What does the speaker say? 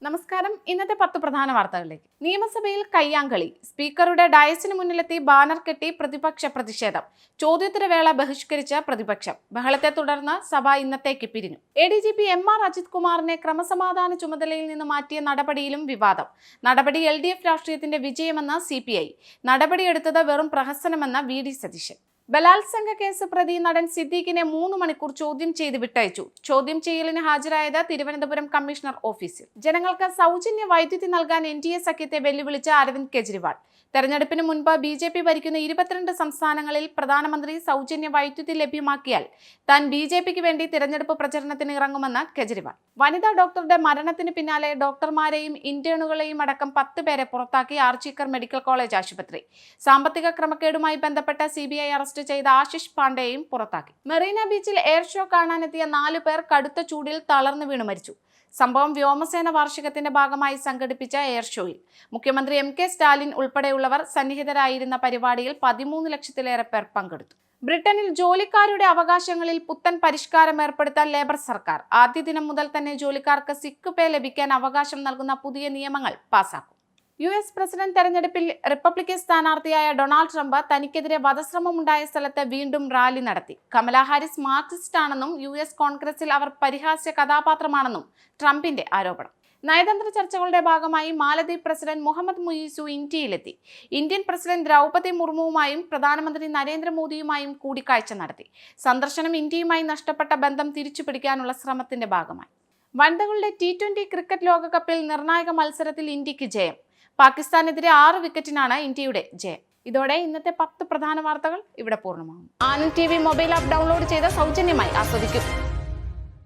നമസ്കാരം. ഇന്നത്തെ 10 പ്രധാന വാർത്തകളിലേക്ക്. നിയമസഭയിൽ കയ്യാങ്കളി. സ്പീക്കറുടെ ഡയസിന് മുന്നിലെത്തി ബാനർ കെട്ടി പ്രതിപക്ഷ പ്രതിഷേധം. ചോദ്യോത്തരവേള ബഹിഷ്കരിച്ച പ്രതിപക്ഷം. ബഹളത്തെ തുടർന്ന് സഭ ഇന്നത്തേക്ക് പിരിഞ്ഞു. ADGP MR അജിത് കുമാറിനെ ക്രമസമാധാന ചുമതലയിൽ നിന്ന് മാറ്റിയ നടപടിയിലും വിവാദം. നടപടി LDF രാഷ്ട്രീയത്തിന്റെ വിജയമെന്ന് CPI. നടപടിയെടുത്തത് വെറും പ്രഹസനമെന്ന് VD സതീശൻ. ബലാത്സംഗ കേസ് പ്രതി നടൻ സിദ്ദീഖിനെ 3 മണിക്കൂർ ചോദ്യം ചെയ്ത് വിട്ടയച്ചു. ചോദ്യം ചെയ്യലിന് ഹാജരായത് തിരുവനന്തപുരം കമ്മീഷണർ ഓഫീസിൽ. ജനങ്ങൾക്ക് സൗജന്യ വൈദ്യുതി നൽകാൻ NDA സഖ്യത്തെ വെല്ലുവിളിച്ച അരവിന്ദ് കെജ്രിവാൾ. തെരഞ്ഞെടുപ്പിന് മുൻപ് BJP ഭരിക്കുന്ന 22 സംസ്ഥാനങ്ങളിൽ പ്രധാനമന്ത്രി സൗജന്യ വൈദ്യുതി ലഭ്യമാക്കിയാൽ താൻ BJPക്ക് വേണ്ടി തിരഞ്ഞെടുപ്പ് പ്രചരണത്തിന് ഇറങ്ങുമെന്ന് കെജ്രിവാൾ. വനിതാ ഡോക്ടറുടെ മരണത്തിന് പിന്നാലെ ഡോക്ടർമാരെയും ഇന്റേണുകളെയും അടക്കം 10 പേരെ പുറത്താക്കി ആർജിക്കർ മെഡിക്കൽ കോളേജ് ആശുപത്രി. സാമ്പത്തിക ക്രമക്കേടുമായി ബന്ധപ്പെട്ട CBI അറസ്റ്റ് ചെയ്ത ആശിഷ് പാണ്ഡെയും പുറത്താക്കി. മെറീന ബീച്ചിൽ എയർ ഷോ കാണാനെത്തിയ 4 പേർ കടുത്ത ചൂടിൽ തളർന്നു വീണു മരിച്ചു. സംഭവം വ്യോമസേന വാർഷികത്തിന്റെ ഭാഗമായി സംഘടിപ്പിച്ച എയർ ഷോയിൽ മുഖ്യമന്ത്രി MK സ്റ്റാലിൻ ഉൾപ്പെടെയുള്ളവർ സന്നിഹിതരായിരുന്ന പരിപാടിയിൽ 13 ലക്ഷത്തിലേറെ പേർ പങ്കെടുത്തു. ബ്രിട്ടനിൽ ജോലിക്കാരുടെ അവകാശങ്ങളിൽ പുത്തൻ പരിഷ്കാരം ഏർപ്പെടുത്താൻ ലേബർ സർക്കാർ. ആദ്യ ദിനം മുതൽ തന്നെ ജോലിക്കാർക്ക് സിക്ക് പേ ലഭിക്കാൻ അവകാശം നൽകുന്ന പുതിയ നിയമങ്ങൾ പാസാക്കും. US പ്രസിഡന്റ് തെരഞ്ഞെടുപ്പിൽ റിപ്പബ്ലിക്കൻ സ്ഥാനാർത്ഥിയായ ഡൊണാൾഡ് ട്രംപ് തനിക്കെതിരെ വധശ്രമമുണ്ടായ സ്ഥലത്ത് വീണ്ടും റാലി നടത്തി. കമലാ ഹാരിസ് മാർക്സിസ്റ്റ് ആണെന്നും US കോൺഗ്രസിൽ അവർ പരിഹാസ്യ കഥാപാത്രമാണെന്നും ട്രംപിന്റെ ആരോപണം. നയതന്ത്ര ചർച്ചകളുടെ ഭാഗമായി മാലദ്വീപ് പ്രസിഡന്റ് മുഹമ്മദ് മുയിസു ഇന്ത്യയിലെത്തി. ഇന്ത്യൻ പ്രസിഡന്റ് ദ്രൗപദി മുർമുവുമായും പ്രധാനമന്ത്രി നരേന്ദ്രമോദിയുമായും കൂടിക്കാഴ്ച നടത്തി. സന്ദർശനം ഇന്ത്യയുമായി നഷ്ടപ്പെട്ട ബന്ധം തിരിച്ചുപിടിക്കാനുള്ള ശ്രമത്തിന്റെ ഭാഗമായി. വനിതകളുടെ T20 ക്രിക്കറ്റ് ലോകകപ്പിൽ നിർണായക മത്സരത്തിൽ ഇന്ത്യക്ക് ജയം. പാകിസ്ഥാനെതിരെ 6 വിക്കറ്റിനാണ് ഇന്ത്യയുടെ ജയം. ഇതോടെ ഇന്നത്തെ 10 പ്രധാന വാർത്തകൾ ഇവിടെ പൂർണ്ണമാകും. Anand TV mobile app download ചെയ്ത് സൗജന്യമായി ആസ്വദിക്കും.